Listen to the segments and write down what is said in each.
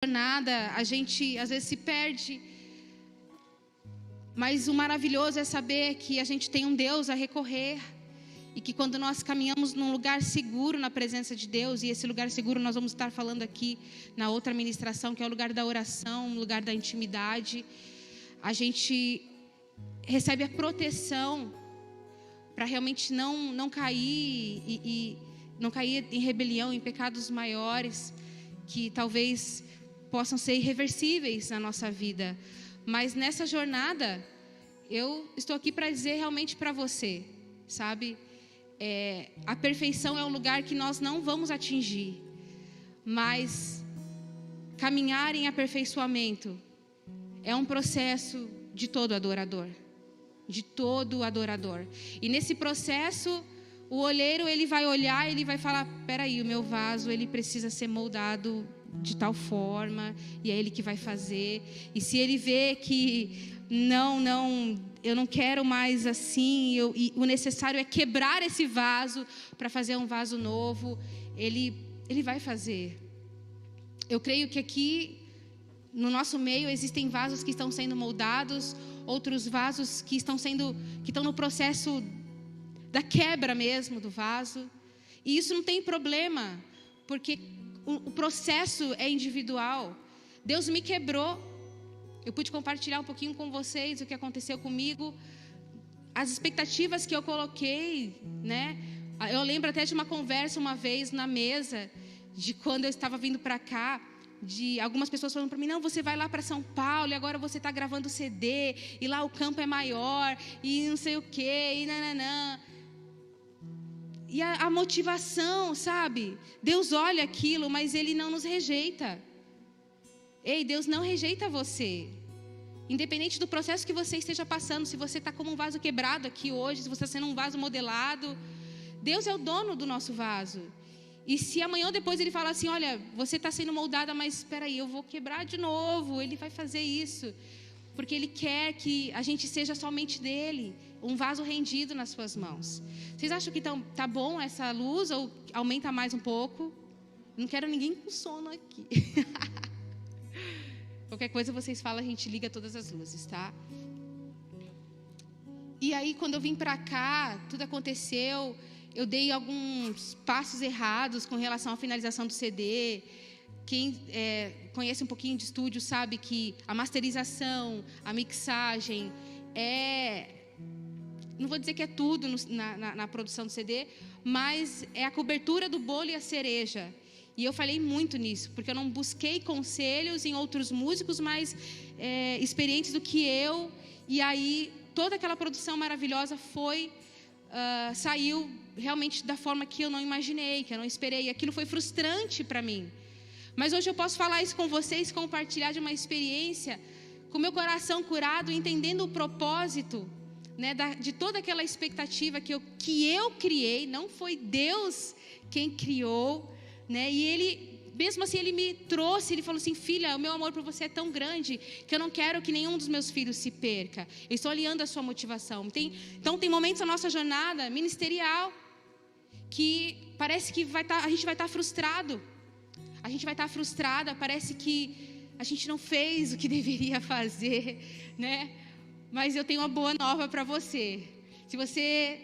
jornada, a gente às vezes se perde, mas o maravilhoso é saber que a gente tem um Deus a recorrer, e que quando nós caminhamos num lugar seguro na presença de Deus, e esse lugar seguro nós vamos estar falando aqui na outra ministração, que é o lugar da oração, o lugar da intimidade, a gente recebe a proteção para realmente não cair e não cair em rebelião, em pecados maiores, que talvez possam ser irreversíveis na nossa vida. Mas nessa jornada, eu estou aqui para dizer realmente para você, sabe? A perfeição é um lugar que nós não vamos atingir, mas caminhar em aperfeiçoamento é um processo de todo adorador. De todo adorador. E nesse processo, o olheiro, ele vai olhar, ele vai falar: peraí, o meu vaso, ele precisa ser moldado de tal forma, e é ele que vai fazer. E se ele vê que eu não quero mais assim, e o necessário é quebrar esse vaso para fazer um vaso novo, ele vai fazer. Eu creio que aqui no nosso meio existem vasos que estão sendo moldados, outros vasos que estão no processo da quebra mesmo do vaso. E isso não tem problema, porque o processo é individual. Deus me quebrou. Eu pude compartilhar um pouquinho com vocês o que aconteceu comigo, as expectativas que eu coloquei, né? Eu lembro até de uma conversa uma vez na mesa, de quando eu estava vindo para cá, de algumas pessoas falando para mim: não, você vai lá para São Paulo e agora você está gravando CD e lá o campo é maior e não sei o que, e nananã. E a motivação, sabe? Deus olha aquilo, mas Ele não nos rejeita. Ei, Deus não rejeita você. Independente do processo que você esteja passando, se você está como um vaso quebrado aqui hoje, se você está sendo um vaso modelado, Deus é o dono do nosso vaso. E se amanhã ou depois Ele fala assim: olha, você está sendo moldada, mas espera aí, eu vou quebrar de novo. Ele vai fazer isso, porque Ele quer que a gente seja somente dEle, um vaso rendido nas suas mãos. Vocês acham que tá bom essa luz, ou aumenta mais um pouco? Não quero ninguém com sono aqui. Qualquer coisa vocês falam, a gente liga todas as luzes, tá? E aí, quando eu vim pra cá, tudo aconteceu. Eu dei alguns passos errados com relação à finalização do CD. Quem conhece um pouquinho de estúdio sabe que a masterização, a mixagem não vou dizer que é tudo na produção do CD, mas é a cobertura do bolo e a cereja. E eu falei muito nisso, porque eu não busquei conselhos em outros músicos mais experientes do que eu. E aí, toda aquela produção maravilhosa saiu realmente da forma que eu não imaginei, que eu não esperei. E aquilo foi frustrante para mim. Mas hoje eu posso falar isso com vocês, compartilhar de uma experiência, com meu coração curado, entendendo o propósito, né, de toda aquela expectativa que eu criei. Não foi Deus quem criou, né? E Ele, mesmo assim, Ele me trouxe. Ele falou assim: filha, o meu amor por você é tão grande que eu não quero que nenhum dos meus filhos se perca. Eu estou alinhando a sua motivação. Então tem momentos na nossa jornada ministerial que parece que a gente vai estar frustrado. A gente vai estar frustrada, parece que a gente não fez o que deveria fazer, né? Mas eu tenho uma boa nova para você. Se você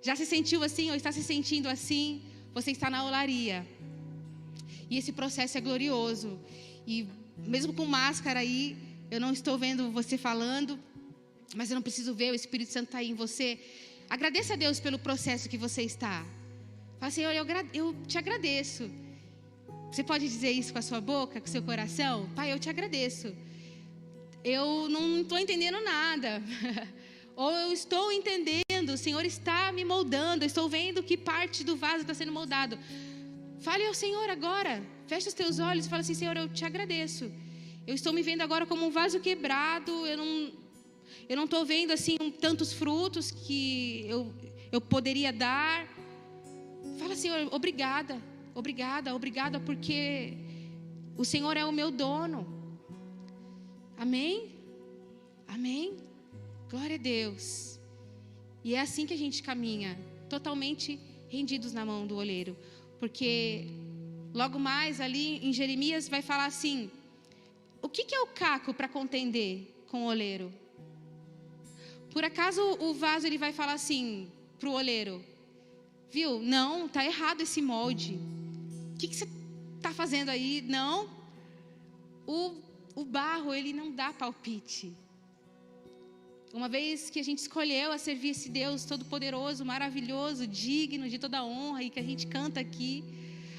já se sentiu assim ou está se sentindo assim, você está na olaria. E esse processo é glorioso. E mesmo com máscara aí, eu não estou vendo você falando, mas eu não preciso ver, o Espírito Santo está aí em você. Agradeça a Deus pelo processo que você está. Fala: Senhor, eu te agradeço. Você pode dizer isso com a sua boca, com o seu coração? Pai, eu te agradeço. Eu não estou entendendo nada. Ou eu estou entendendo, o Senhor está me moldando, eu estou vendo que parte do vaso está sendo moldado. Fale ao Senhor agora. Feche os teus olhos e fala assim: Senhor, eu te agradeço. Eu estou me vendo agora como um vaso quebrado. Eu não estou vendo assim tantos frutos que eu poderia dar. Fala: Senhor, obrigada. Obrigada, porque o Senhor é o meu dono. Amém? Amém? Glória a Deus. E é assim que a gente caminha, totalmente rendidos na mão do olheiro. Porque logo mais ali em Jeremias vai falar assim: O que é o caco para contender com o oleiro? Por acaso o vaso ele vai falar assim para o oleiro: viu, não, tá errado esse molde. O que você está fazendo aí? Não. O barro, ele não dá palpite. Uma vez que a gente escolheu a servir esse Deus todo-poderoso, maravilhoso, digno de toda honra, e que a gente canta aqui,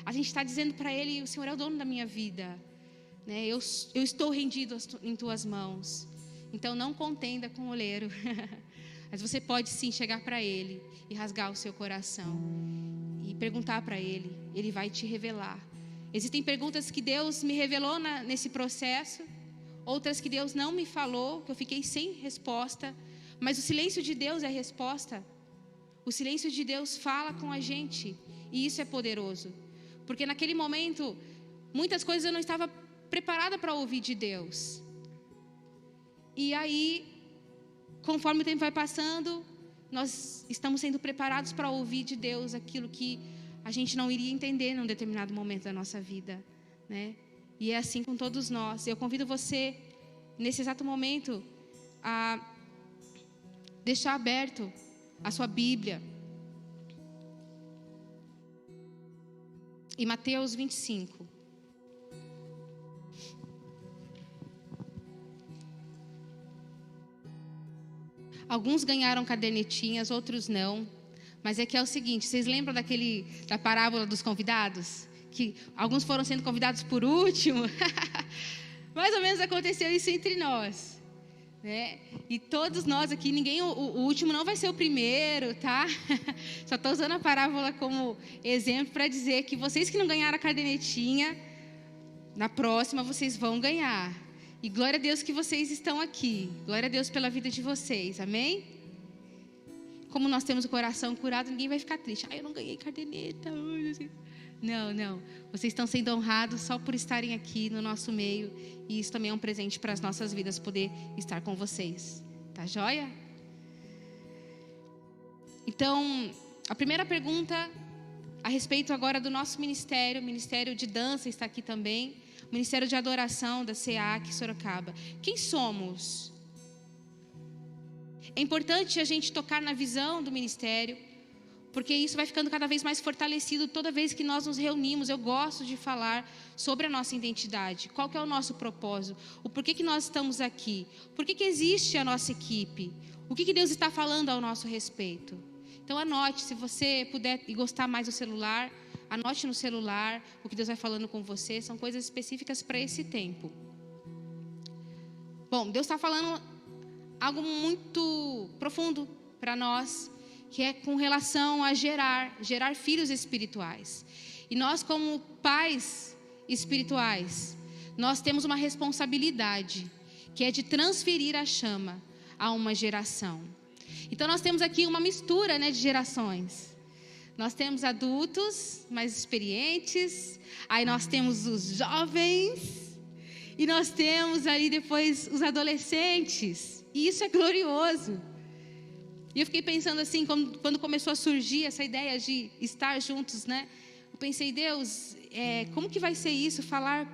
a gente está dizendo para Ele: o Senhor é o dono da minha vida, né? Eu estou rendido em Tuas mãos. Então não contenda com o oleiro. Mas você pode sim chegar para Ele e rasgar o seu coração e perguntar para Ele. Ele vai te revelar. Existem perguntas que Deus me revelou nesse processo, outras que Deus não me falou, que eu fiquei sem resposta. Mas o silêncio de Deus é a resposta. O silêncio de Deus fala com a gente, e isso é poderoso. Porque naquele momento, muitas coisas eu não estava preparada para ouvir de Deus. E aí, conforme o tempo vai passando, nós estamos sendo preparados para ouvir de Deus aquilo que a gente não iria entender num determinado momento da nossa vida, né? E é assim com todos nós. Eu convido você, nesse exato momento, a deixar aberto a sua Bíblia. Em Mateus 25. Alguns ganharam cadernetinhas, outros não. Mas é que é o seguinte, vocês lembram da parábola dos convidados? Que alguns foram sendo convidados por último? Mais ou menos aconteceu isso entre nós, né? E todos nós aqui, o último não vai ser o primeiro, tá? Só estou usando a parábola como exemplo para dizer que vocês que não ganharam a cadernetinha, na próxima vocês vão ganhar. E glória a Deus que vocês estão aqui. Glória a Deus pela vida de vocês, amém? Como nós temos o coração curado, ninguém vai ficar triste. Eu não ganhei caderneta. Não. Vocês estão sendo honrados só por estarem aqui no nosso meio. E isso também é um presente para as nossas vidas, poder estar com vocês. Tá joia? Então, a primeira pergunta a respeito agora do nosso ministério. O Ministério de Dança está aqui também. O Ministério de Adoração da SEAC Sorocaba. Quem somos? É importante a gente tocar na visão do ministério, porque isso vai ficando cada vez mais fortalecido toda vez que nós nos reunimos. Eu gosto de falar sobre a nossa identidade. Qual que é o nosso propósito? O porquê que nós estamos aqui? Por que existe a nossa equipe? O que Deus está falando ao nosso respeito? Então anote, se você puder e gostar mais do celular, anote no celular o que Deus vai falando com você. São coisas específicas para esse tempo. Bom, Deus está falando algo muito profundo para nós, que é com relação a gerar filhos espirituais. E nós, como pais espirituais, nós temos uma responsabilidade, que é de transferir a chama a uma geração. Então nós temos aqui uma mistura, né, de gerações. Nós temos adultos mais experientes, aí nós temos os jovens, e nós temos aí depois os adolescentes. E isso é glorioso. E eu fiquei pensando assim, quando começou a surgir essa ideia de estar juntos, né? Eu pensei, Deus, como que vai ser isso, falar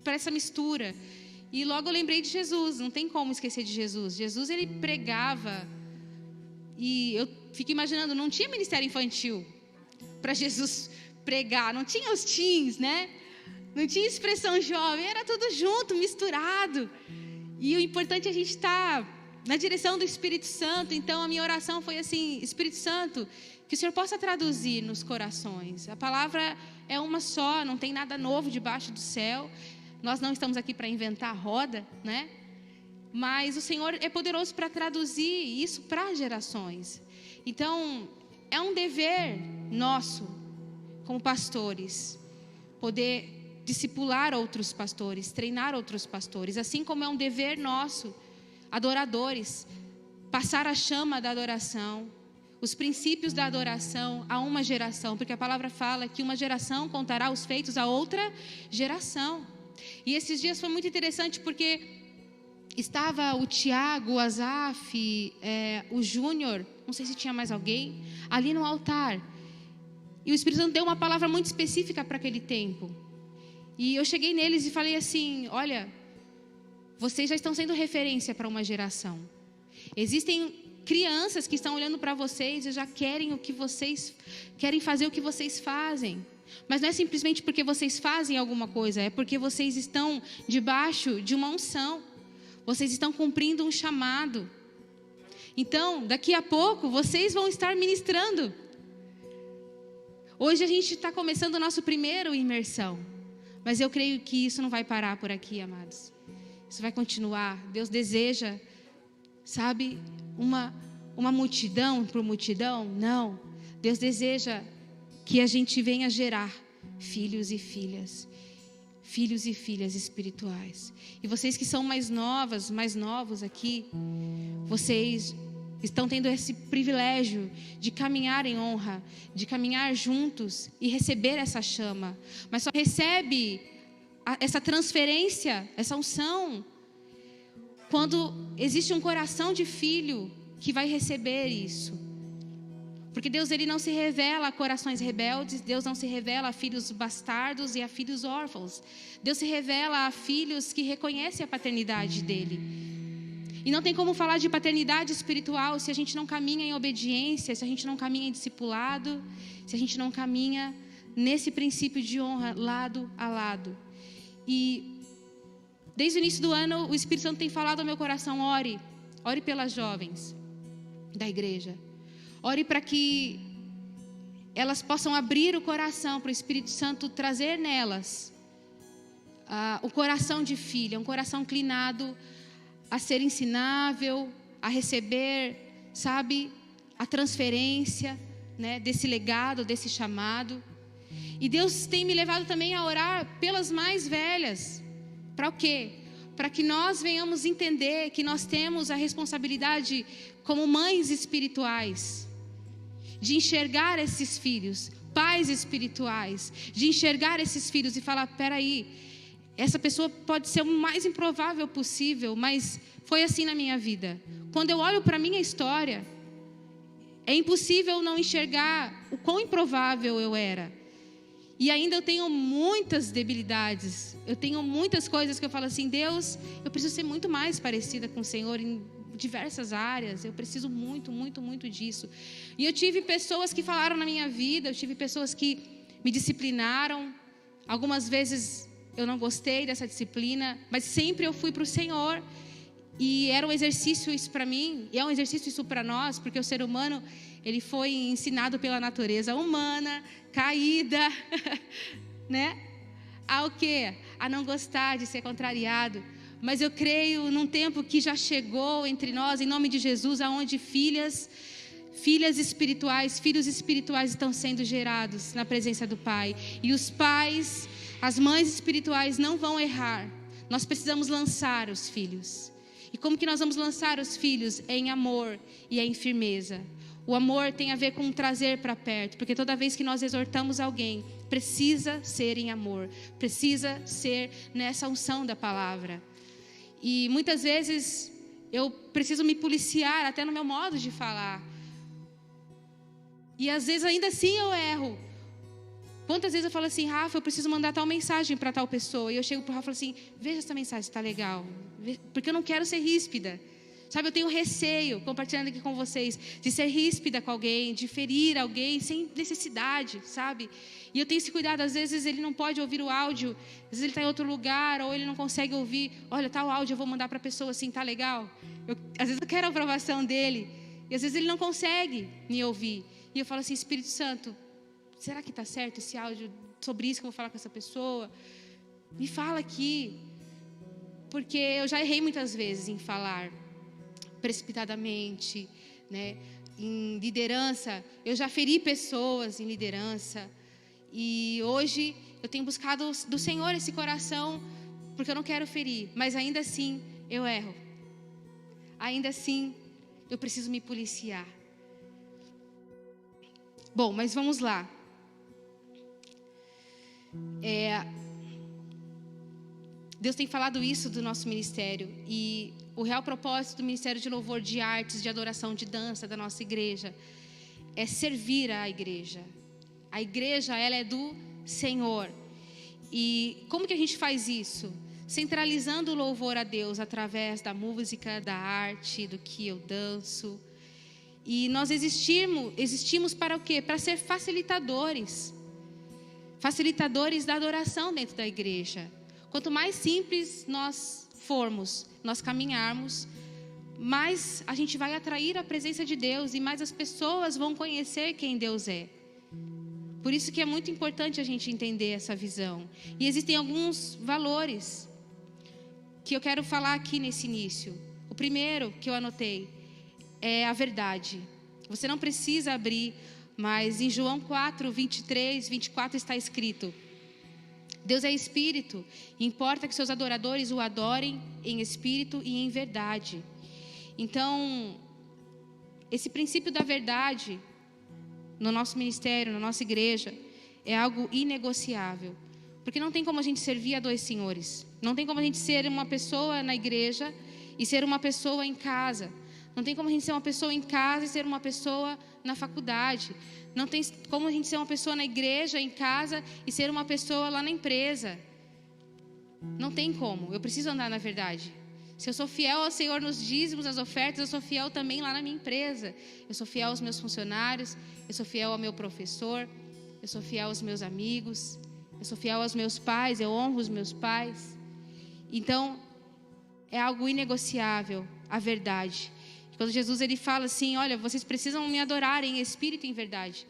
para essa mistura? E logo eu lembrei de Jesus, não tem como esquecer de Jesus. Jesus, ele pregava, e eu fico imaginando, não tinha ministério infantil para Jesus pregar, não tinha os teens, né? Não tinha expressão jovem, era tudo junto, misturado. E o importante é a gente estar na direção do Espírito Santo. Então a minha oração foi assim: Espírito Santo, que o Senhor possa traduzir nos corações. A palavra é uma só, não tem nada novo debaixo do céu. Nós não estamos aqui para inventar a roda, né? Mas o Senhor é poderoso para traduzir isso para gerações. Então é um dever nosso, como pastores, poder discipular outros pastores, treinar outros pastores, assim como é um dever nosso, adoradores, passar a chama da adoração, os princípios da adoração a uma geração, porque a palavra fala que uma geração contará os feitos a outra geração. E esses dias foi muito interessante, porque estava o Tiago, o Azaf, o Júnior, não sei se tinha mais alguém, ali no altar, e o Espírito Santo deu uma palavra muito específica para aquele tempo. E eu cheguei neles e falei assim: olha, vocês já estão sendo referência para uma geração. Existem crianças que estão olhando para vocês e já querem querem fazer o que vocês fazem. Mas não é simplesmente porque vocês fazem alguma coisa, é porque vocês estão debaixo de uma unção. Vocês estão cumprindo um chamado. Então, daqui a pouco, vocês vão estar ministrando. Hoje a gente está começando o nosso primeiro imersão. Mas eu creio que isso não vai parar por aqui, amados. Isso vai continuar. Deus deseja, sabe, uma multidão por multidão? Não. Deus deseja que a gente venha gerar filhos e filhas espirituais. E vocês que são mais novos aqui, vocês estão tendo esse privilégio de caminhar em honra, de caminhar juntos e receber essa chama. Mas só recebe essa transferência, essa unção, quando existe um coração de filho que vai receber isso. Porque Deus, ele não se revela a corações rebeldes, Deus não se revela a filhos bastardos e a filhos órfãos. Deus se revela a filhos que reconhecem a paternidade dele. E não tem como falar de paternidade espiritual se a gente não caminha em obediência, se a gente não caminha em discipulado, se a gente não caminha nesse princípio de honra lado a lado. E desde o início do ano, o Espírito Santo tem falado ao meu coração: ore pelas jovens da igreja. Ore para que elas possam abrir o coração para o Espírito Santo trazer nelas o coração de filha, um coração inclinado a ser ensinável, a receber, sabe, a transferência, né, desse legado, desse chamado. E Deus tem me levado também a orar pelas mais velhas. Para o quê? Para que nós venhamos entender que nós temos a responsabilidade como mães espirituais de enxergar esses filhos, pais espirituais, de enxergar esses filhos e falar: peraí, essa pessoa pode ser o mais improvável possível, mas foi assim na minha vida. Quando eu olho para a minha história, é impossível não enxergar o quão improvável eu era. E ainda eu tenho muitas debilidades, eu tenho muitas coisas que eu falo assim: Deus, eu preciso ser muito mais parecida com o Senhor em diversas áreas, eu preciso muito, muito, muito disso. E eu tive pessoas que falaram na minha vida, eu tive pessoas que me disciplinaram. Algumas vezes eu não gostei dessa disciplina, mas sempre eu fui para o Senhor. E era um exercício isso para mim, e é um exercício isso para nós, porque o ser humano, ele foi ensinado pela natureza humana, caída, né? A quê? A não gostar de ser contrariado. Mas eu creio num tempo que já chegou entre nós, em nome de Jesus, aonde filhas espirituais, filhos espirituais estão sendo gerados na presença do Pai. E os pais, as mães espirituais não vão errar. Nós precisamos lançar os filhos. E como que nós vamos lançar os filhos? Em amor e em firmeza. O amor tem a ver com trazer para perto, porque toda vez que nós exortamos alguém, precisa ser em amor, precisa ser nessa unção da palavra. E muitas vezes eu preciso me policiar até no meu modo de falar. E às vezes ainda assim eu erro. Quantas vezes eu falo assim: Rafa, eu preciso mandar tal mensagem para tal pessoa. E eu chego para o Rafa e falo assim: veja essa mensagem, está legal. Porque eu não quero ser ríspida. Sabe, eu tenho receio, compartilhando aqui com vocês, de ser ríspida com alguém, de ferir alguém sem necessidade, sabe? E eu tenho esse cuidado. Às vezes ele não pode ouvir o áudio, às vezes ele está em outro lugar, ou ele não consegue ouvir. Olha, tal áudio eu vou mandar para a pessoa assim, tá legal? Às vezes eu quero a aprovação dele, e às vezes ele não consegue me ouvir. E eu falo assim: Espírito Santo, será que está certo esse áudio sobre isso que eu vou falar com essa pessoa? Me fala aqui. Porque eu já errei muitas vezes em falar precipitadamente, né? Em liderança, eu já feri pessoas em liderança. E hoje eu tenho buscado do Senhor esse coração, porque eu não quero ferir, mas ainda assim eu erro. Ainda assim eu preciso me policiar. Bom, mas vamos lá. Deus tem falado isso do nosso ministério. E o real propósito do Ministério de Louvor, de Artes, de Adoração, de Dança da nossa igreja é servir a igreja. A igreja, ela é do Senhor. E como que a gente faz isso? Centralizando o louvor a Deus através da música, da arte, do que eu danço. E nós existimos para o quê? Para ser facilitadores da adoração dentro da igreja. Quanto mais simples nós formos, nós caminharmos, mais a gente vai atrair a presença de Deus e mais as pessoas vão conhecer quem Deus é. Por isso que é muito importante a gente entender essa visão. E existem alguns valores que eu quero falar aqui nesse início. O primeiro que eu anotei é a verdade. Você não precisa abrir, mas em João 4, 23, 24 está escrito: Deus é espírito, importa que seus adoradores o adorem em espírito e em verdade. Então, esse princípio da verdade no nosso ministério, na nossa igreja, é algo inegociável. Porque não tem como a gente servir a dois senhores. Não tem como a gente ser uma pessoa na igreja e ser uma pessoa em casa. Não tem como a gente ser uma pessoa em casa e ser uma pessoa na faculdade. Não tem como a gente ser uma pessoa na igreja, em casa e ser uma pessoa lá na empresa. Não tem como. Eu preciso andar na verdade. Se eu sou fiel ao Senhor nos dízimos, nas ofertas, eu sou fiel também lá na minha empresa. Eu sou fiel aos meus funcionários, eu sou fiel ao meu professor, eu sou fiel aos meus amigos, eu sou fiel aos meus pais, eu honro os meus pais. Então, é algo inegociável, a verdade. Quando Jesus ele fala assim, olha, vocês precisam me adorar em espírito e em verdade.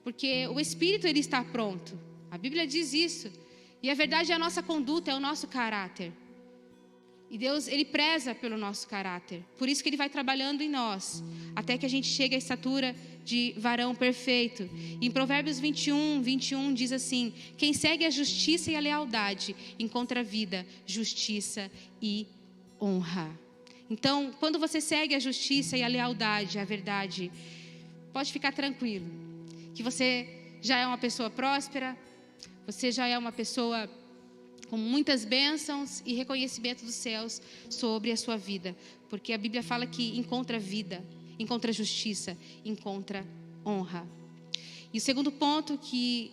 Porque o espírito ele está pronto. A Bíblia diz isso. E a verdade é a nossa conduta, é o nosso caráter. E Deus, Ele preza pelo nosso caráter. Por isso que Ele vai trabalhando em nós, até que a gente chegue à estatura de varão perfeito. E em Provérbios 21 diz assim: quem segue a justiça e a lealdade encontra vida, justiça e honra. Então, quando você segue a justiça e a lealdade, a verdade, pode ficar tranquilo, que você já é uma pessoa próspera, você já é uma pessoa com muitas bênçãos e reconhecimento dos céus sobre a sua vida. Porque a Bíblia fala que encontra vida, encontra justiça, encontra honra. E o segundo ponto que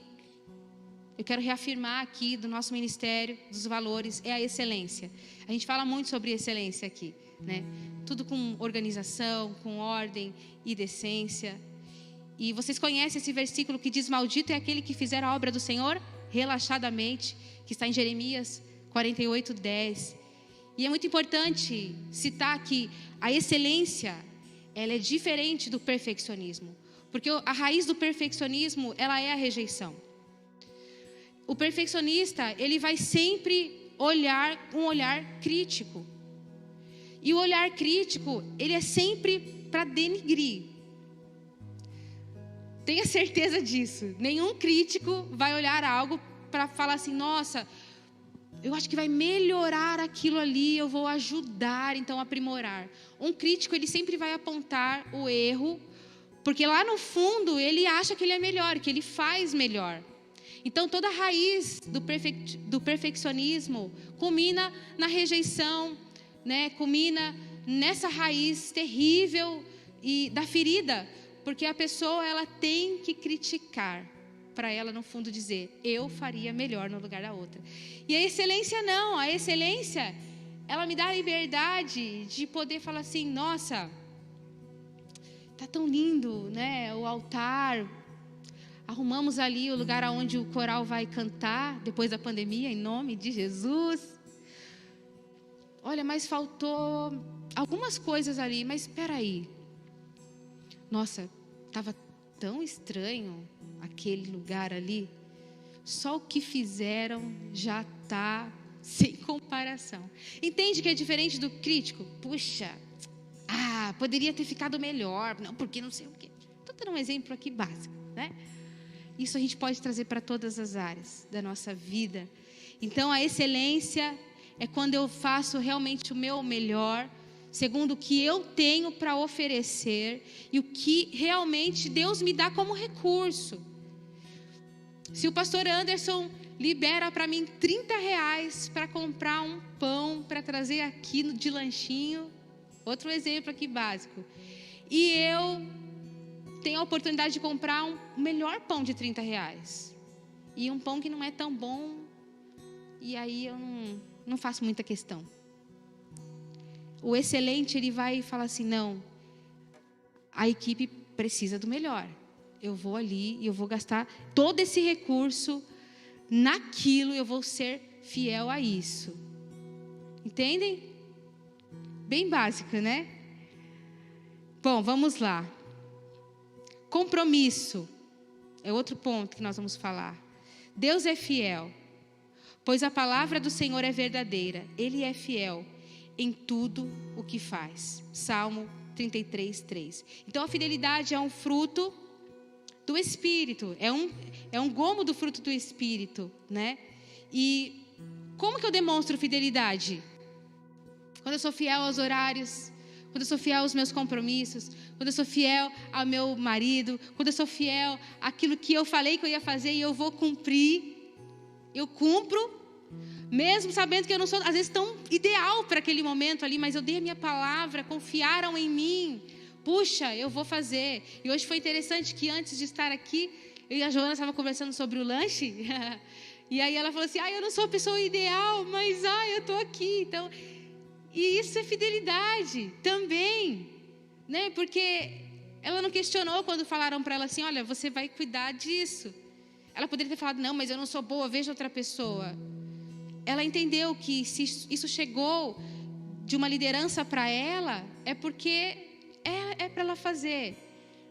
eu quero reafirmar aqui do nosso ministério, dos valores, é a excelência. A gente fala muito sobre excelência aqui, né? Tudo com organização, com ordem e decência. E vocês conhecem esse versículo que diz: maldito é aquele que fizer a obra do Senhor relaxadamente, que está em Jeremias 48:10. E é muito importante citar que a excelência, ela é diferente do perfeccionismo, porque a raiz do perfeccionismo, ela é a rejeição. O perfeccionista, ele vai sempre olhar um olhar crítico. E o olhar crítico, ele é sempre para denigrir. Tenha certeza disso. Nenhum crítico vai olhar algo para falar assim, nossa, eu acho que vai melhorar aquilo ali, eu vou ajudar, então, a aprimorar. Um crítico, ele sempre vai apontar o erro, porque lá no fundo, ele acha que ele é melhor, que ele faz melhor. Então, toda a raiz do perfeccionismo culmina na rejeição, né? Culmina nessa raiz terrível e da ferida, porque a pessoa, ela tem que criticar, para ela no fundo dizer, eu faria melhor no lugar da outra. E a excelência não, a excelência, ela me dá a liberdade de poder falar assim, nossa, tá tão lindo, né, o altar, arrumamos ali o lugar onde o coral vai cantar, depois da pandemia, em nome de Jesus. Olha, mas faltou algumas coisas ali, mas espera aí. Nossa, estava tão estranho aquele lugar ali. Só o que fizeram já está sem comparação. Entende que é diferente do crítico? Puxa, poderia ter ficado melhor. Não, porque não sei o quê. Estou dando um exemplo aqui básico, né? Isso a gente pode trazer para todas as áreas da nossa vida. Então, a excelência é quando eu faço realmente o meu melhor, segundo o que eu tenho para oferecer e o que realmente Deus me dá como recurso. Se o pastor Anderson libera para mim R$30 para comprar um pão para trazer aqui de lanchinho, outro exemplo aqui básico, e eu tenho a oportunidade de comprar um melhor pão de R$30 e um pão que não é tão bom, e aí eu não faço muita questão. O excelente, ele vai falar assim, não, a equipe precisa do melhor. Eu vou ali e eu vou gastar todo esse recurso naquilo, eu vou ser fiel a isso. Entendem? Bem básico, né? Bom, vamos lá. Compromisso é outro ponto que nós vamos falar. Deus é fiel, pois a palavra do Senhor é verdadeira. Ele é fiel em tudo o que faz. Salmo 33:3. Então a fidelidade é um fruto do Espírito, é um gomo do fruto do Espírito, né? E como que eu demonstro fidelidade? Quando eu sou fiel aos horários, quando eu sou fiel aos meus compromissos, quando eu sou fiel ao meu marido, quando eu sou fiel àquilo que eu falei que eu ia fazer e eu vou cumprir, eu cumpro, mesmo sabendo que eu não sou, às vezes, tão ideal para aquele momento ali, mas eu dei a minha palavra, confiaram em mim, puxa, eu vou fazer. E hoje foi interessante que antes de estar aqui, eu e a Joana estávamos conversando sobre o lanche, e aí ela falou assim, eu não sou a pessoa ideal, mas eu estou aqui, então... E isso é fidelidade também, né? Porque ela não questionou quando falaram para ela assim, olha, você vai cuidar disso. Ela poderia ter falado, não, mas eu não sou boa, veja outra pessoa. Ela entendeu que se isso chegou de uma liderança para ela, é porque é para ela fazer.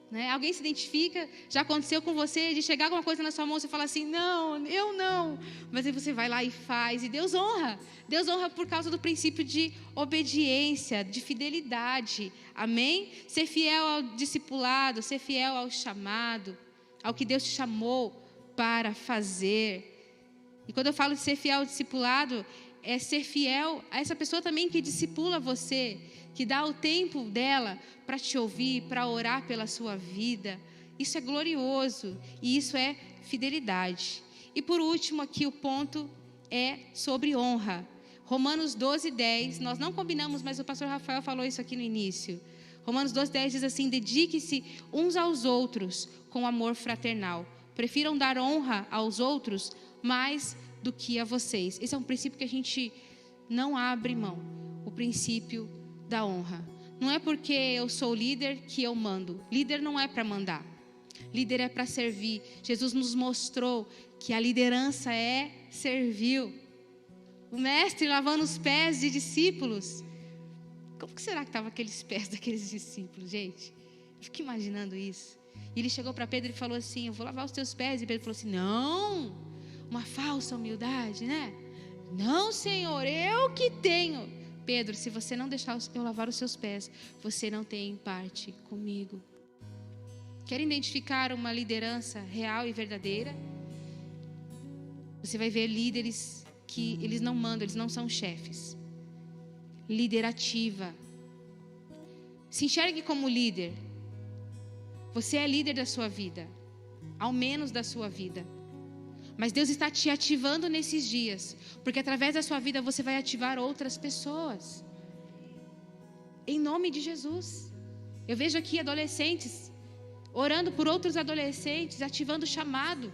Né? Alguém se identifica, já aconteceu com você, de chegar alguma coisa na sua mão, você fala assim, não, eu não. Mas aí você vai lá e faz, e Deus honra. Deus honra por causa do princípio de obediência, de fidelidade. Amém? Ser fiel ao discipulado, ser fiel ao chamado, ao que Deus te chamou para fazer. E quando eu falo de ser fiel ao discipulado, é ser fiel a essa pessoa também que discipula você, que dá o tempo dela para te ouvir, para orar pela sua vida. Isso é glorioso e isso é fidelidade. E por último aqui o ponto é sobre honra. Romanos 12:10, nós não combinamos, mas o pastor Rafael falou isso aqui no início. Romanos 12:10 diz assim, dedique-se uns aos outros com amor fraternal. Prefiram dar honra aos outros mais do que a vocês. Esse é um princípio que a gente não abre mão. O princípio da honra. Não é porque eu sou líder que eu mando. Líder não é para mandar. Líder é para servir. Jesus nos mostrou que a liderança é servil. O mestre lavando os pés de discípulos. Como que será que estavam aqueles pés daqueles discípulos, gente? Eu fico imaginando isso. E ele chegou para Pedro e falou assim, eu vou lavar os teus pés. E Pedro falou assim, não, uma falsa humildade, né? Não, Senhor, eu que tenho. Pedro, se você não deixar eu lavar os seus pés, você não tem parte comigo. Quer identificar uma liderança real e verdadeira? Você vai ver líderes que eles não mandam, eles não são chefes. Líder ativa. Se enxergue como líder. Você é líder da sua vida, ao menos da sua vida. Mas Deus está te ativando nesses dias, porque através da sua vida você vai ativar outras pessoas. Em nome de Jesus. Eu vejo aqui adolescentes orando por outros adolescentes, ativando o chamado.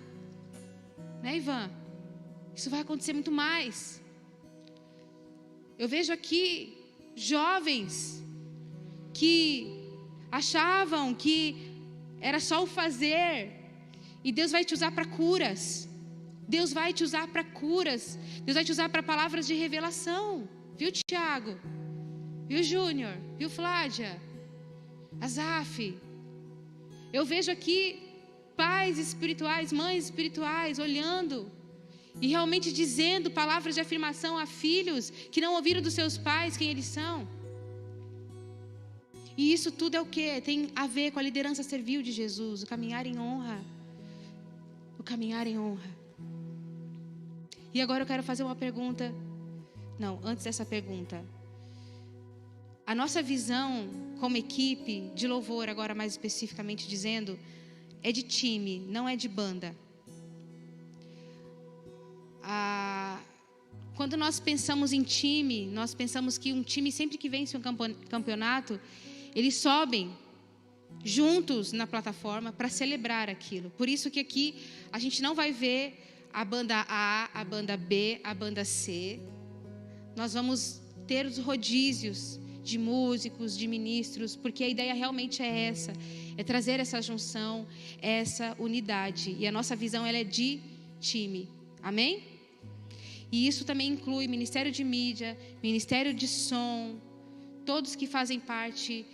Né, Ivan? Isso vai acontecer muito mais. Eu vejo aqui jovens que achavam que era só o fazer, e Deus vai te usar para curas. Deus vai te usar para curas. Deus vai te usar para palavras de revelação. Viu, Tiago? Viu, Júnior? Viu, Flávia? Azaf? Eu vejo aqui pais espirituais, mães espirituais, olhando e realmente dizendo palavras de afirmação a filhos que não ouviram dos seus pais quem eles são. E isso tudo é o quê? Tem a ver com a liderança servil de Jesus, o caminhar em honra. O caminhar em honra. E agora eu quero fazer uma pergunta. Não, antes dessa pergunta. A nossa visão como equipe de louvor, agora mais especificamente dizendo, é de time, não é de banda. Quando nós pensamos em time, nós pensamos que um time, sempre que vence um campeonato, eles sobem juntos na plataforma para celebrar aquilo. Por isso que aqui a gente não vai ver a banda A, a banda B, a banda C. Nós vamos ter os rodízios de músicos, de ministros, porque a ideia realmente é essa, é trazer essa junção, essa unidade. E a nossa visão, ela é de time. Amém? E isso também inclui ministério de mídia, ministério de som, todos que fazem parte,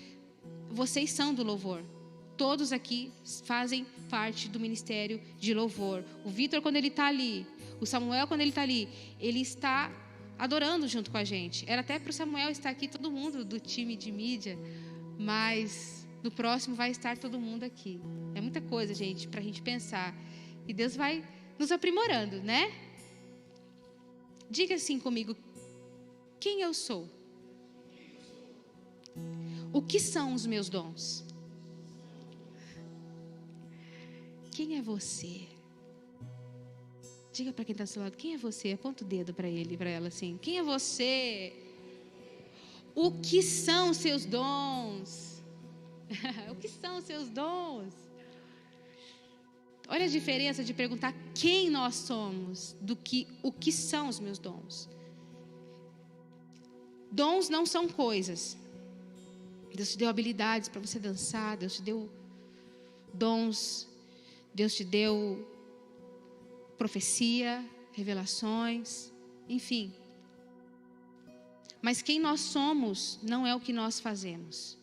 vocês são do louvor. Todos aqui fazem parte do ministério de louvor. O Vitor, quando ele está ali, o Samuel, quando ele está ali, ele está adorando junto com a gente. Era até para o Samuel estar aqui, todo mundo do time de mídia, mas no próximo vai estar todo mundo aqui. É muita coisa, gente, para a gente pensar. E Deus vai nos aprimorando, né? Diga assim comigo: quem eu sou? O que são os meus dons? Quem é você? Diga para quem está do seu lado: quem é você? Aponta o dedo para ele, para ela assim: quem é você? O que são os seus dons? O que são os seus dons? Olha a diferença de perguntar quem nós somos do que o que são os meus dons. Dons não são coisas. Deus te deu habilidades para você dançar, Deus te deu dons, Deus te deu profecia, revelações, enfim. Mas quem nós somos não é o que nós fazemos.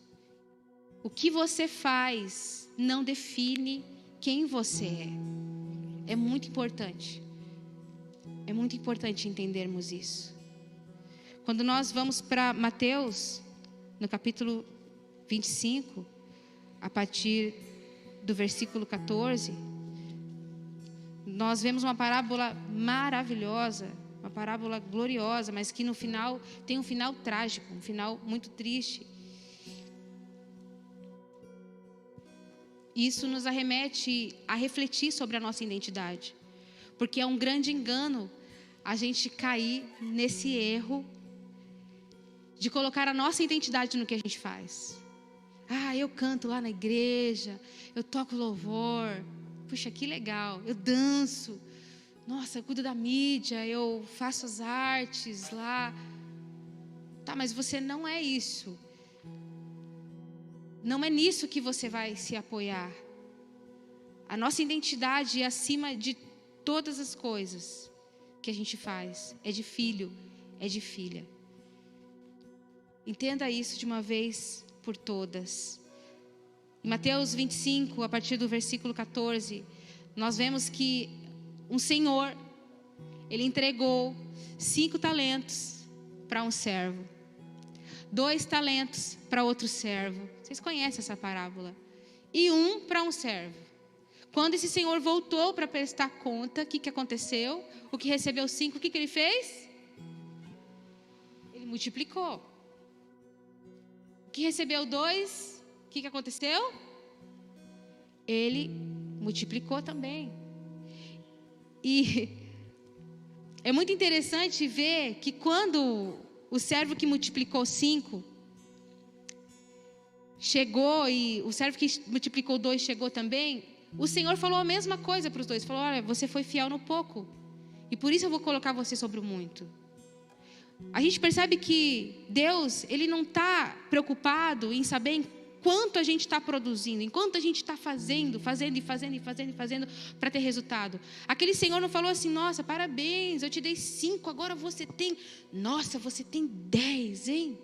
O que você faz não define quem você é. É muito importante. É muito importante entendermos isso. Quando nós vamos para Mateus, no capítulo 25, a partir do versículo 14, nós vemos uma parábola maravilhosa, uma parábola gloriosa, mas que no final tem um final trágico, um final muito triste. Isso nos arremete a refletir sobre a nossa identidade, porque é um grande engano a gente cair nesse erro de colocar a nossa identidade no que a gente faz. Eu canto lá na igreja, eu toco louvor, puxa, que legal, eu danço, nossa, eu cuido da mídia, eu faço as artes lá. Tá, mas você não é isso. Não é nisso que você vai se apoiar. A nossa identidade é acima de todas as coisas que a gente faz. É de filho, é de filha. Entenda isso de uma vez por todas. Em Mateus 25, a partir do versículo 14, nós vemos que um senhor, ele entregou 5 talentos para um servo, 2 talentos para outro servo. Vocês conhecem essa parábola? E 1 para um servo. Quando esse senhor voltou para prestar conta, o que aconteceu? O que recebeu 5, o que ele fez? Ele multiplicou. O que recebeu 2, o que aconteceu? Ele multiplicou também. E é muito interessante ver que quando o servo que multiplicou 5 chegou, e o servo que multiplicou 2 chegou também, o Senhor falou a mesma coisa para os dois. Falou: olha, você foi fiel no pouco, e por isso eu vou colocar você sobre o muito. A gente percebe que Deus, Ele não está preocupado em saber em quanto a gente está produzindo, enquanto a gente está fazendo para ter resultado. Aquele Senhor não falou assim: nossa, parabéns, eu te dei 5, agora você tem 10, hein?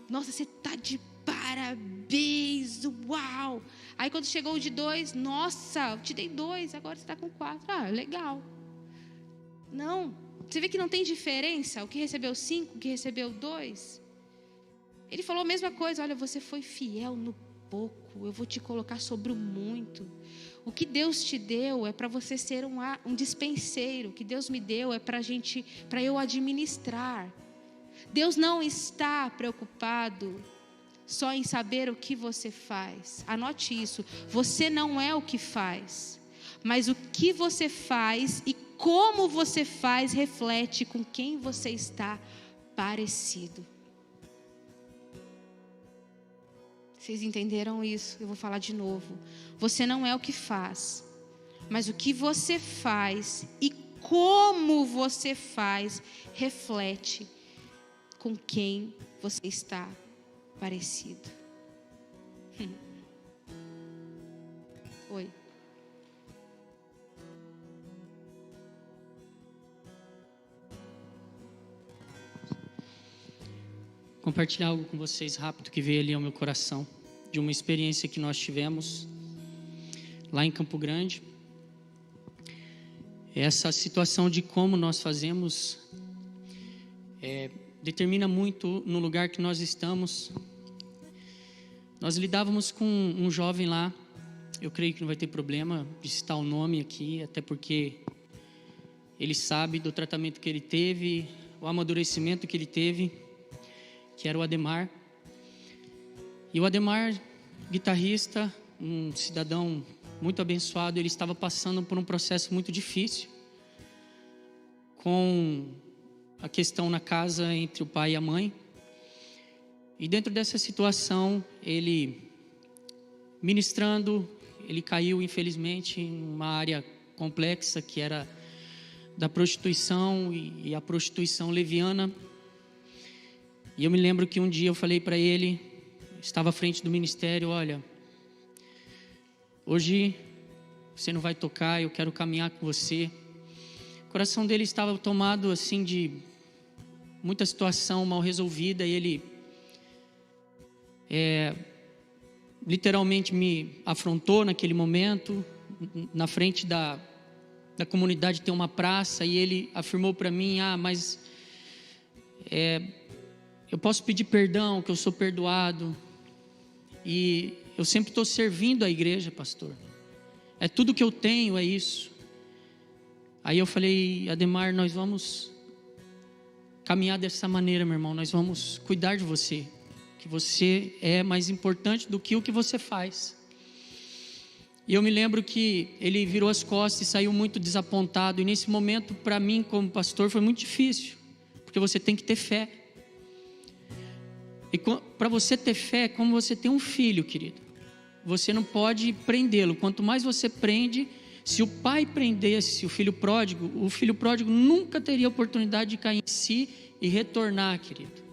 Nossa, você está de parabéns, uau! Aí quando chegou o de 2, nossa, eu te dei 2, agora você está com 4, legal. Não, você vê que não tem diferença, o que recebeu 5, o que recebeu 2. Ele falou a mesma coisa: olha, você foi fiel no pouco, eu vou te colocar sobre o muito. O que Deus te deu é para você ser um dispenseiro. O que Deus me deu é para eu administrar. Deus não está preocupado só em saber o que você faz. Anote isso: você não é o que faz, mas o que você faz e como você faz reflete com quem você está parecido. Vocês entenderam isso? Eu vou falar de novo. Você não é o que faz, mas o que você faz e como você faz reflete com quem você está parecido. Oi. Compartilhar algo com vocês rápido que veio ali ao meu coração, de uma experiência que nós tivemos lá em Campo Grande. Essa situação de como nós fazemos determina muito no lugar que nós estamos. Nós lidávamos com um jovem lá, eu creio que não vai ter problema de citar o nome aqui, até porque ele sabe do tratamento que ele teve, o amadurecimento que ele teve, que era o Ademar. E o Ademar, guitarrista, um cidadão muito abençoado, ele estava passando por um processo muito difícil, com a questão na casa entre o pai e a mãe. E dentro dessa situação, ele ministrando, ele caiu infelizmente em uma área complexa que era da prostituição e a prostituição leviana. E eu me lembro que um dia eu falei para ele, estava à frente do ministério: olha, hoje você não vai tocar, eu quero caminhar com você. O coração dele estava tomado assim de muita situação mal resolvida, e ele literalmente me afrontou naquele momento. Na frente da comunidade tem uma praça, e ele afirmou para mim: mas eu posso pedir perdão, que eu sou perdoado, e eu sempre estou servindo a igreja, pastor, é tudo que eu tenho, é isso. Aí eu falei: Ademar, nós vamos caminhar dessa maneira, meu irmão, nós vamos cuidar de você, que você é mais importante do que o que você faz. E eu me lembro que ele virou as costas e saiu muito desapontado, e nesse momento, para mim como pastor, foi muito difícil, porque você tem que ter fé. E para você ter fé, é como você tem um filho, querido. Você não pode prendê-lo. Quanto mais você prende, se o pai prendesse o filho pródigo nunca teria oportunidade de cair em si e retornar, querido,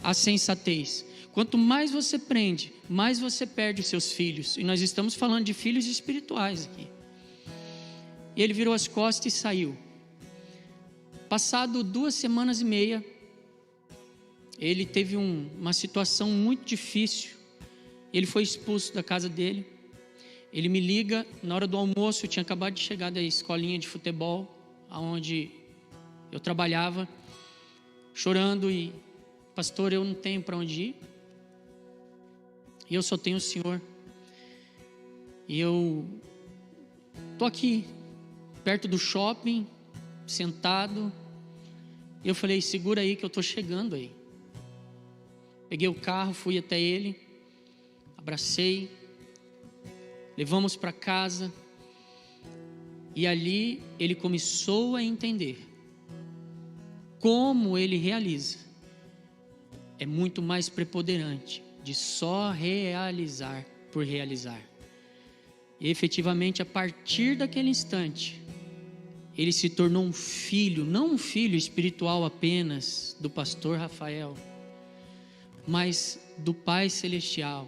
à sensatez. Quanto mais você prende, mais você perde os seus filhos. E nós estamos falando de filhos espirituais aqui. E ele virou as costas e saiu. Passado 2 semanas e meia, ele teve uma situação muito difícil. Ele foi expulso da casa dele. Ele me liga na hora do almoço. Eu tinha acabado de chegar da escolinha de futebol, onde eu trabalhava, chorando e: pastor, eu não tenho para onde ir, e eu só tenho o Senhor. E eu estou aqui perto do shopping, sentado. E eu falei: segura aí que eu estou chegando aí. Peguei o carro, fui até ele, abracei, levamos para casa, e ali ele começou a entender como ele realiza é muito mais preponderante de só realizar por realizar. E efetivamente, a partir daquele instante, ele se tornou um filho, não um filho espiritual apenas do pastor Rafael, mas do Pai Celestial.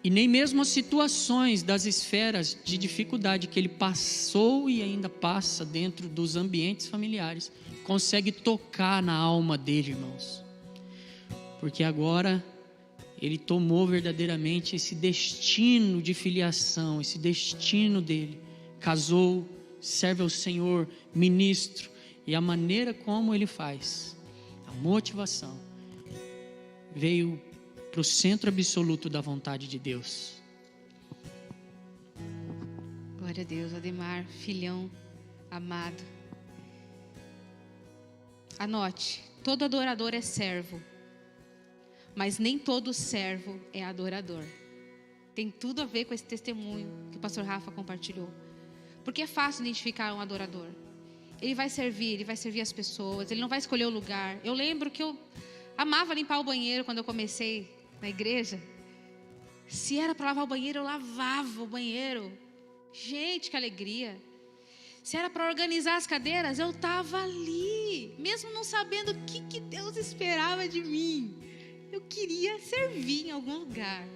E nem mesmo as situações das esferas de dificuldade que ele passou e ainda passa dentro dos ambientes familiares consegue tocar na alma dele, irmãos. Porque agora ele tomou verdadeiramente esse destino de filiação, esse destino dele. Casou, serve ao Senhor, ministro, e a maneira como ele faz, a motivação, veio para o centro absoluto da vontade de Deus. Glória a Deus. Ademar, filhão amado. Anote: todo adorador é servo, mas nem todo servo é adorador. Tem tudo a ver com esse testemunho que o pastor Rafa compartilhou. Porque é fácil identificar um adorador. Ele vai servir as pessoas, ele não vai escolher o lugar. Eu lembro que eu amava limpar o banheiro quando eu comecei na igreja. Se era para lavar o banheiro, eu lavava o banheiro. Gente, que alegria. Se era para organizar as cadeiras, eu estava ali, mesmo não sabendo o que Deus esperava de mim. Eu queria servir em algum lugar.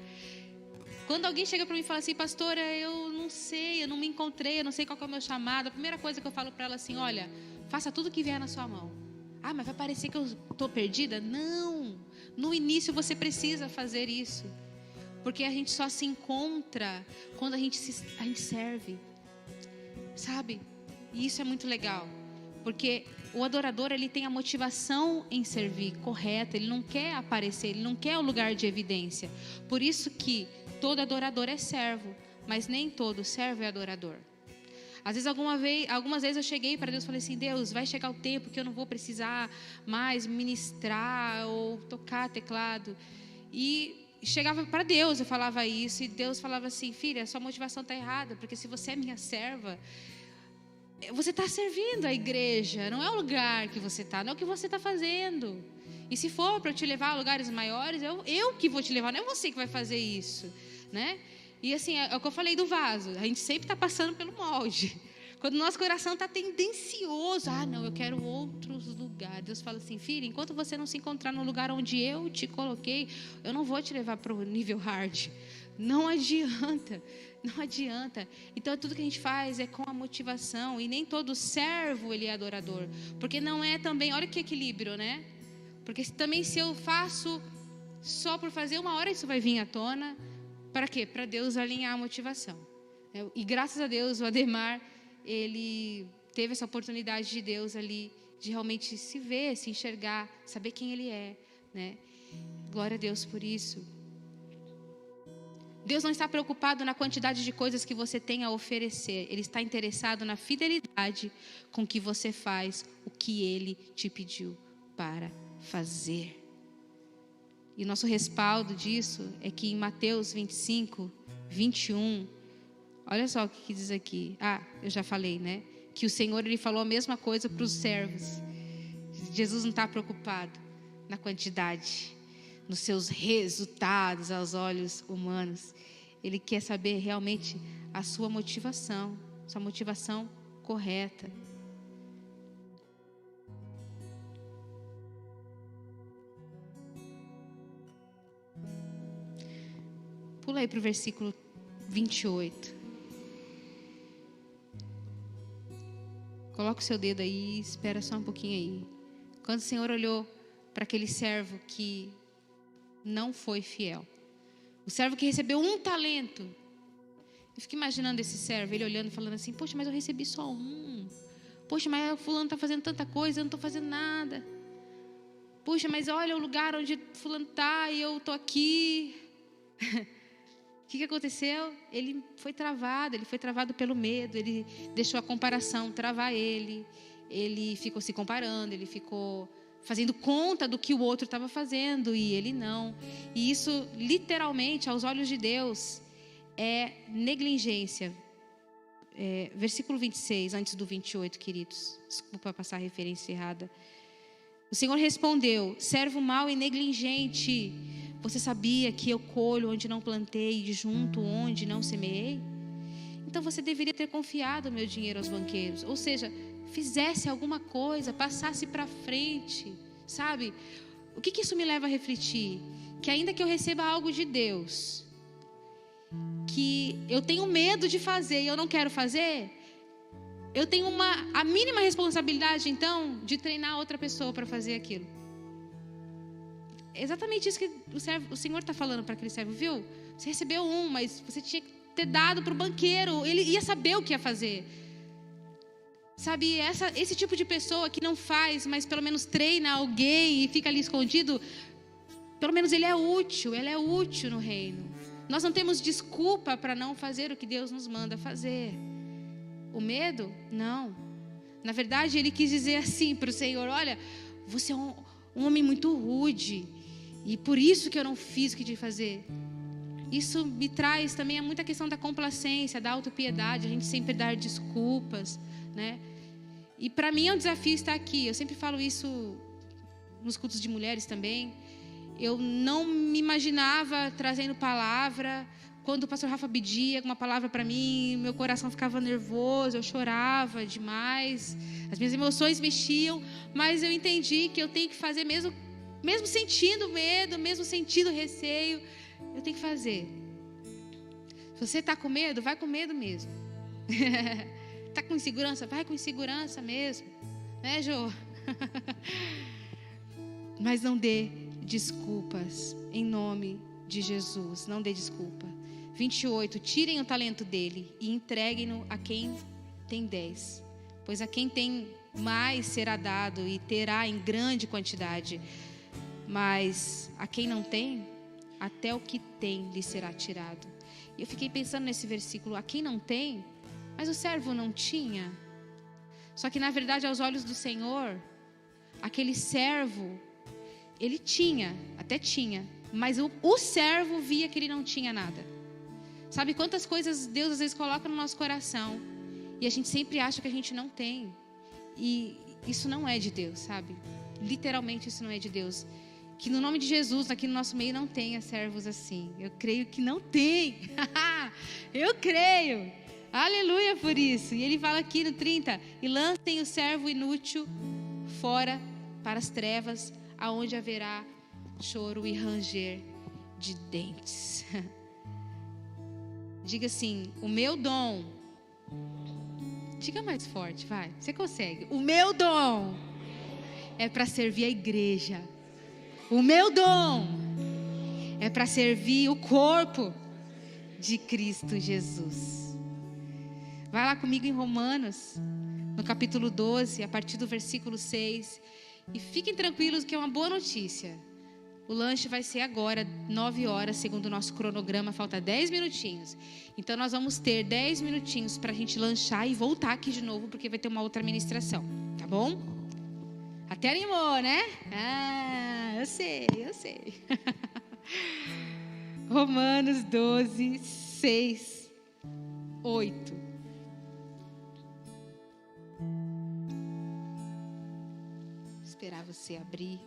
Quando alguém chega para mim e fala assim, pastora, eu não sei, eu não me encontrei, eu não sei qual que é o meu chamado, a primeira coisa que eu falo para ela assim, olha, faça tudo que vier na sua mão. Ah, mas vai parecer que eu estou perdida? Não, no início você precisa fazer isso, porque a gente só se encontra quando a gente serve, sabe? E isso é muito legal, porque o adorador, ele tem a motivação em servir correta, ele não quer aparecer, ele não quer o lugar de evidência. Por isso que todo adorador é servo, mas nem todo servo é adorador. Às vezes, algumas vezes eu cheguei para Deus e falei assim, Deus, vai chegar o tempo que eu não vou precisar mais ministrar ou tocar teclado. E chegava para Deus, eu falava isso, e Deus falava assim, filha, sua motivação está errada, porque se você é minha serva, você está servindo a igreja, não é o lugar que você está, não é o que você está fazendo. E se for para eu te levar a lugares maiores, eu que vou te levar, não é você que vai fazer isso, né? E assim, é o que eu falei do vaso, a gente sempre está passando pelo molde. Quando o nosso coração está tendencioso, não, eu quero outros lugares. Deus fala assim, filha, enquanto você não se encontrar no lugar onde eu te coloquei, eu não vou te levar para o nível hard. Não adianta. Então, tudo que a gente faz é com a motivação. E nem todo servo, ele é adorador. Porque não é também, olha que equilíbrio, né? Porque também se eu faço só por fazer, uma hora isso vai vir à tona. Para quê? Para Deus alinhar a motivação. E graças a Deus, o Ademar, ele teve essa oportunidade de Deus ali, de realmente se ver, se enxergar, saber quem ele é, né? Glória a Deus por isso. Deus não está preocupado na quantidade de coisas que você tem a oferecer. Ele está interessado na fidelidade com que você faz o que Ele te pediu para fazer. E nosso respaldo disso é que em Mateus 25, 21, olha só o que diz aqui. Eu já falei, né? Que o Senhor, Ele falou a mesma coisa para os servos. Jesus não está preocupado na quantidade, nos seus resultados aos olhos humanos. Ele quer saber realmente a sua motivação correta. Pula aí para o versículo 28. Coloca o seu dedo aí e espera só um pouquinho aí. Quando o Senhor olhou para aquele servo que não foi fiel, o servo que recebeu 1 talento, eu fico imaginando esse servo, ele olhando e falando assim, poxa, mas eu recebi só 1. Poxa, mas o fulano está fazendo tanta coisa, eu não estou fazendo nada. Poxa, mas olha o lugar onde fulano está e eu estou aqui. O que aconteceu? Ele foi travado pelo medo, ele deixou a comparação travar ele ficou se comparando, ele ficou fazendo conta do que o outro estava fazendo e ele não. E isso, literalmente, aos olhos de Deus, é negligência. Versículo 26, antes do 28, queridos. Desculpa passar a referência errada. O Senhor respondeu, servo mau e negligente, você sabia que eu colho onde não plantei e junto onde não semeei? Então você deveria ter confiado meu dinheiro aos banqueiros. Ou seja, fizesse alguma coisa, passasse para frente, sabe? O que isso me leva a refletir? Que ainda que eu receba algo de Deus, que eu tenho medo de fazer e eu não quero fazer, eu tenho a mínima responsabilidade, então, de treinar outra pessoa para fazer aquilo. É exatamente isso que o Senhor está falando para aquele servo, viu? Você recebeu 1, mas você tinha que ter dado para o banqueiro, ele ia saber o que ia fazer. Sabe, esse tipo de pessoa que não faz, mas pelo menos treina alguém e fica ali escondido, pelo menos ela é útil no reino. Nós não temos desculpa para não fazer o que Deus nos manda fazer. O medo? Não. Na verdade, ele quis dizer assim para o Senhor, olha, você é um homem muito rude, e por isso que eu não fiz o que tinha que fazer. Isso me traz também a muita questão da complacência, da autopiedade, a gente sempre dar desculpas, né? E para mim é um desafio estar aqui. Eu sempre falo isso nos cultos de mulheres também. Eu não me imaginava trazendo palavra quando o pastor Rafa pedia alguma palavra para mim, meu coração ficava nervoso, eu chorava demais, as minhas emoções mexiam, mas eu entendi que eu tenho que fazer mesmo sentindo medo, mesmo sentindo receio, eu tenho que fazer. Se você está com medo, vai com medo mesmo. Está com insegurança? Vai com insegurança mesmo. Né, Jô? Mas não dê desculpas, em nome de Jesus, não dê desculpa. 28, tirem o talento dele e entreguem-no a quem tem 10. Pois a quem tem mais será dado e terá em grande quantidade. Mas a quem não tem, até o que tem lhe será tirado. E eu fiquei pensando nesse versículo, a quem não tem, mas o servo não tinha. Só que na verdade aos olhos do Senhor, aquele servo, ele tinha, até tinha, mas o servo via que ele não tinha nada. Sabe quantas coisas Deus às vezes coloca no nosso coração e a gente sempre acha que a gente não tem. E isso não é de Deus, sabe? Literalmente isso não é de Deus. Que no nome de Jesus, aqui no nosso meio não tenha servos assim. Eu creio que não tem. Eu creio. Aleluia por isso. E ele fala aqui no 30, e lancem o servo inútil fora para as trevas, aonde haverá choro e ranger de dentes. Diga assim, o meu dom. Diga mais forte, vai. Você consegue. O meu dom é para servir a igreja. O meu dom é para servir o corpo de Cristo Jesus. Vai lá comigo em Romanos, no capítulo 12, a partir do versículo 6. E fiquem tranquilos que é uma boa notícia. O lanche vai ser agora, 9 horas, segundo o nosso cronograma, falta 10 minutinhos. Então nós vamos ter 10 minutinhos para a gente lanchar e voltar aqui de novo, porque vai ter uma outra ministração, tá bom? Até animou, né? Ah, eu sei. Romanos 12, 6, 8. Vou esperar você abrir.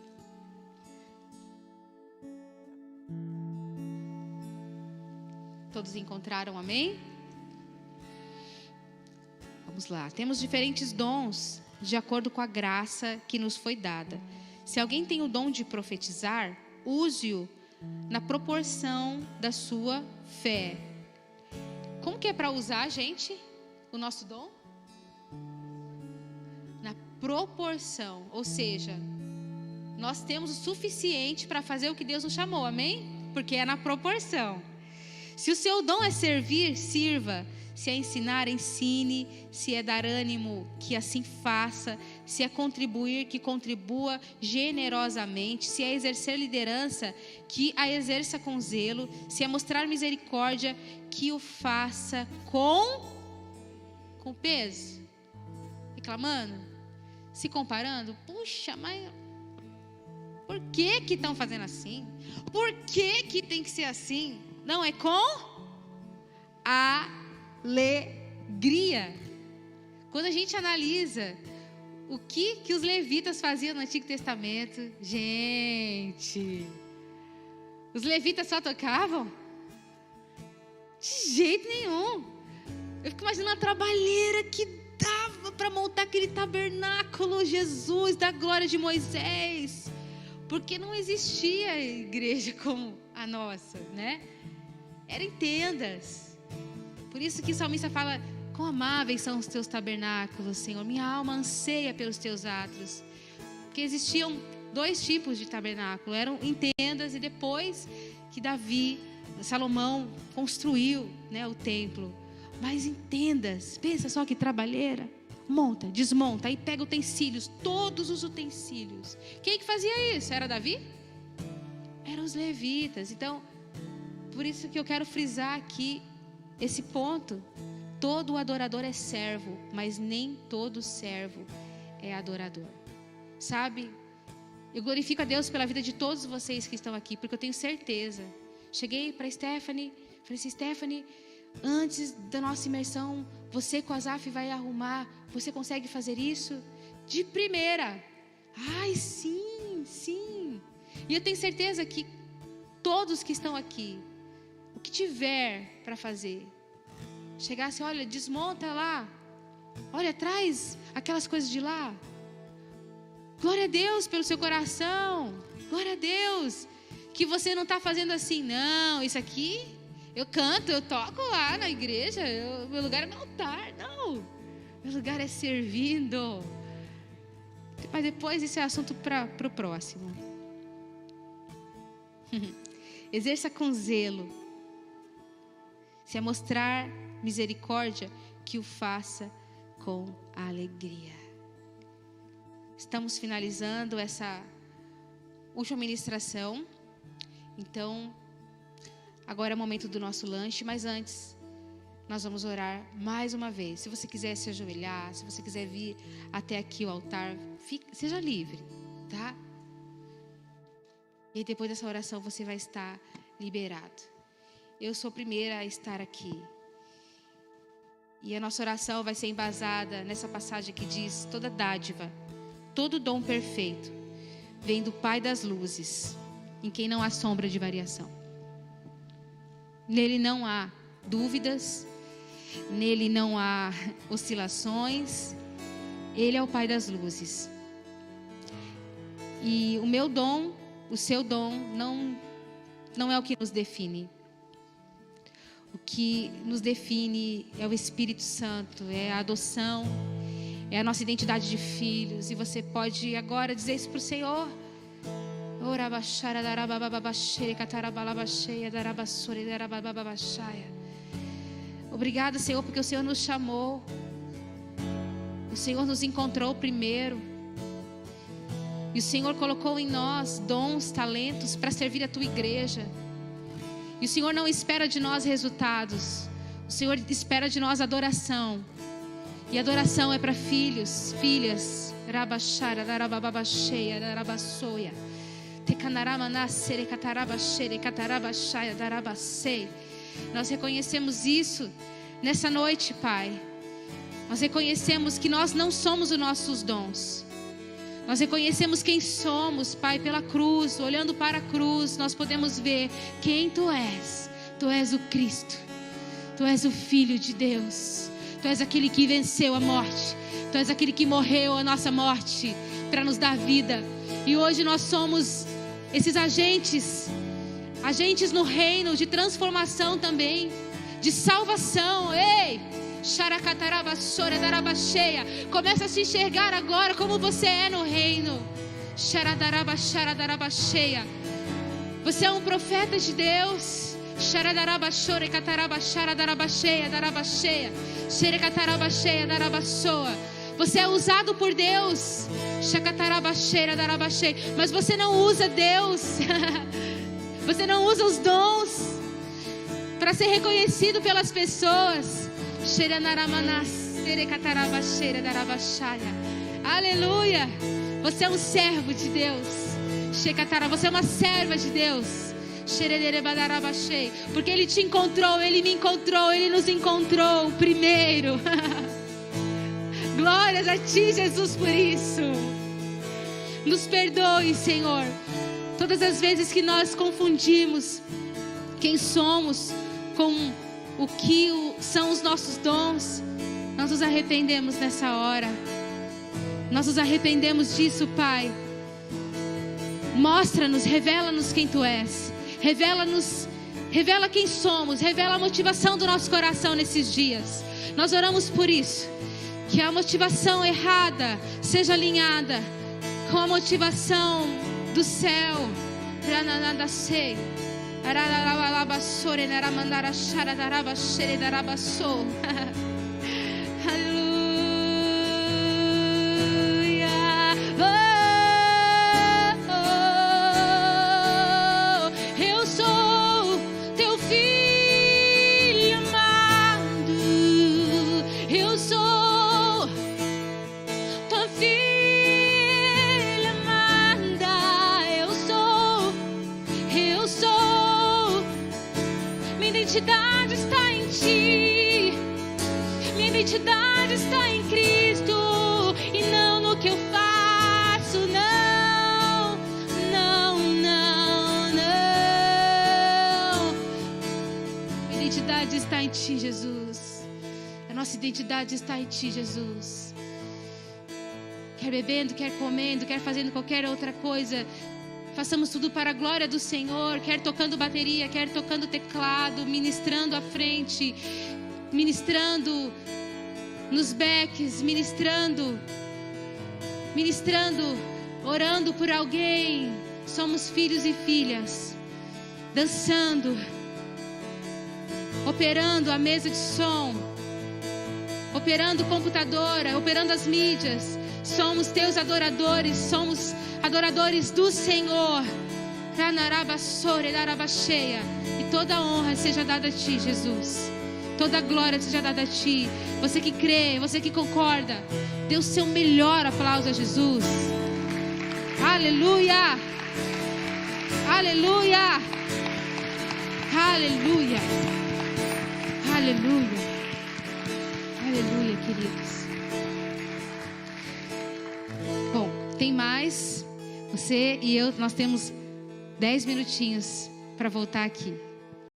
Todos encontraram, amém? Vamos lá. Temos diferentes dons de acordo com a graça que nos foi dada. Se alguém tem o dom de profetizar, use-o na proporção da sua fé. Como que é para usar, gente, o nosso dom? Na proporção, ou seja, nós temos o suficiente para fazer o que Deus nos chamou, amém? Porque é na proporção. Se o seu dom é servir, sirva. Se é ensinar, ensine. Se é dar ânimo, que assim faça. Se é contribuir, que contribua generosamente. Se é exercer liderança, que a exerça com zelo. Se é mostrar misericórdia, que o faça com peso. Reclamando? Se comparando? Puxa, mas por que estão fazendo assim? Por que tem que ser assim? Não, é com alegria. Quando a gente analisa o que os levitas faziam no Antigo Testamento, gente, os levitas só tocavam? De jeito nenhum. Eu fico imaginando a trabalheira que dava para montar aquele tabernáculo, Jesus, da glória de Moisés, porque não existia igreja como a nossa, né? Era em tendas. Por isso que o salmista fala: quão amáveis são os teus tabernáculos, Senhor. Minha alma anseia pelos teus atos. Porque existiam 2 tipos de tabernáculo. Eram em tendas, e depois que Salomão construiu, né, o templo. Mas em tendas, pensa só que trabalheira. Monta, desmonta, aí pega utensílios, todos os utensílios. Quem que fazia isso? Era Davi? Eram os levitas. Então, por isso que eu quero frisar aqui esse ponto. Todo adorador é servo, mas nem todo servo é adorador. Sabe? Eu glorifico a Deus pela vida de todos vocês que estão aqui, porque eu tenho certeza. Cheguei para Stephanie, falei assim: Stephanie, antes da nossa imersão, você com a Zaf vai arrumar, você consegue fazer isso? De primeira. Ai, sim. E eu tenho certeza que todos que estão aqui, o que tiver para fazer. Chegar assim, olha, desmonta lá. Olha, traz aquelas coisas de lá. Glória a Deus pelo seu coração. Glória a Deus. Que você não está fazendo assim, não, isso aqui eu canto, eu toco lá na igreja, meu lugar é no altar. Não, meu lugar é servindo. Mas depois isso é assunto para o próximo. Exerça com zelo. Se é mostrar misericórdia, que o faça com alegria. Estamos finalizando essa última ministração. Então, agora é o momento do nosso lanche, mas antes, nós vamos orar mais uma vez. Se você quiser se ajoelhar, se você quiser vir até aqui ao altar, seja livre, tá? E depois dessa oração você vai estar liberado. Eu sou a primeira a estar aqui. E a nossa oração vai ser embasada nessa passagem que diz: toda dádiva, todo dom perfeito vem do Pai das luzes, em quem não há sombra de variação. Nele não há dúvidas, nele não há oscilações. Ele é o Pai das luzes. E o meu dom, o seu dom, não é o que nos define. O que nos define é o Espírito Santo, é a adoção, é a nossa identidade de filhos. E você pode agora dizer isso para o Senhor. Obrigada, Senhor, porque o Senhor nos chamou. O Senhor nos encontrou primeiro. E o Senhor colocou em nós dons, talentos para servir a tua igreja. E o Senhor não espera de nós resultados. O Senhor espera de nós adoração. E adoração é para filhos, filhas. Nós reconhecemos isso nessa noite, Pai. Nós reconhecemos que nós não somos os nossos dons. Nós reconhecemos quem somos, Pai, pela cruz. Olhando para a cruz, nós podemos ver quem Tu és. Tu és o Cristo. Tu és o Filho de Deus. Tu és aquele que venceu a morte. Tu és aquele que morreu a nossa morte para nos dar vida. E hoje nós somos esses agentes no reino de transformação também, de salvação. Ei! Começa a se enxergar agora como você é no reino. Você é um profeta de Deus. Você é usado por Deus. Mas você não usa Deus. Você não usa os dons para ser reconhecido pelas pessoas. Aleluia. Você é um servo de Deus. Você é uma serva de Deus. Porque Ele te encontrou, Ele me encontrou, Ele nos encontrou primeiro. Glórias a Ti, Jesus, por isso. Nos perdoe, Senhor, todas as vezes que nós confundimos quem somos com o que são os nossos dons. Nós nos arrependemos nessa hora. Nós nos arrependemos disso, Pai. Mostra-nos, revela-nos quem Tu és. Revela quem somos. Revela a motivação do nosso coração nesses dias. Nós oramos por isso. Que a motivação errada seja alinhada com a motivação do céu. Eu sou teu filho amado. Eu sou tua filha amada. Eu sou. Minha identidade está em Ti. Minha identidade está em Cristo e não no que eu faço. Não, não, não, não. Ti, Jesus. A nossa identidade está em Ti, Jesus. Quer bebendo, quer comendo, quer fazendo qualquer outra coisa, façamos tudo para a glória do Senhor. Quer tocando bateria, quer tocando teclado, ministrando à frente, ministrando nos backs, ministrando, orando por alguém. Somos filhos e filhas, dançando, operando a mesa de som, operando computadora, operando as mídias. Somos Teus adoradores, somos adoradores do Senhor. E toda honra seja dada a Ti, Jesus. Toda glória seja dada a Ti. Você que crê, você que concorda, dê o seu melhor aplauso a Jesus. Aleluia! Aleluia! Aleluia! Aleluia! Aleluia, queridos. Bom, tem mais. Você e eu, nós temos 10 minutinhos para voltar aqui.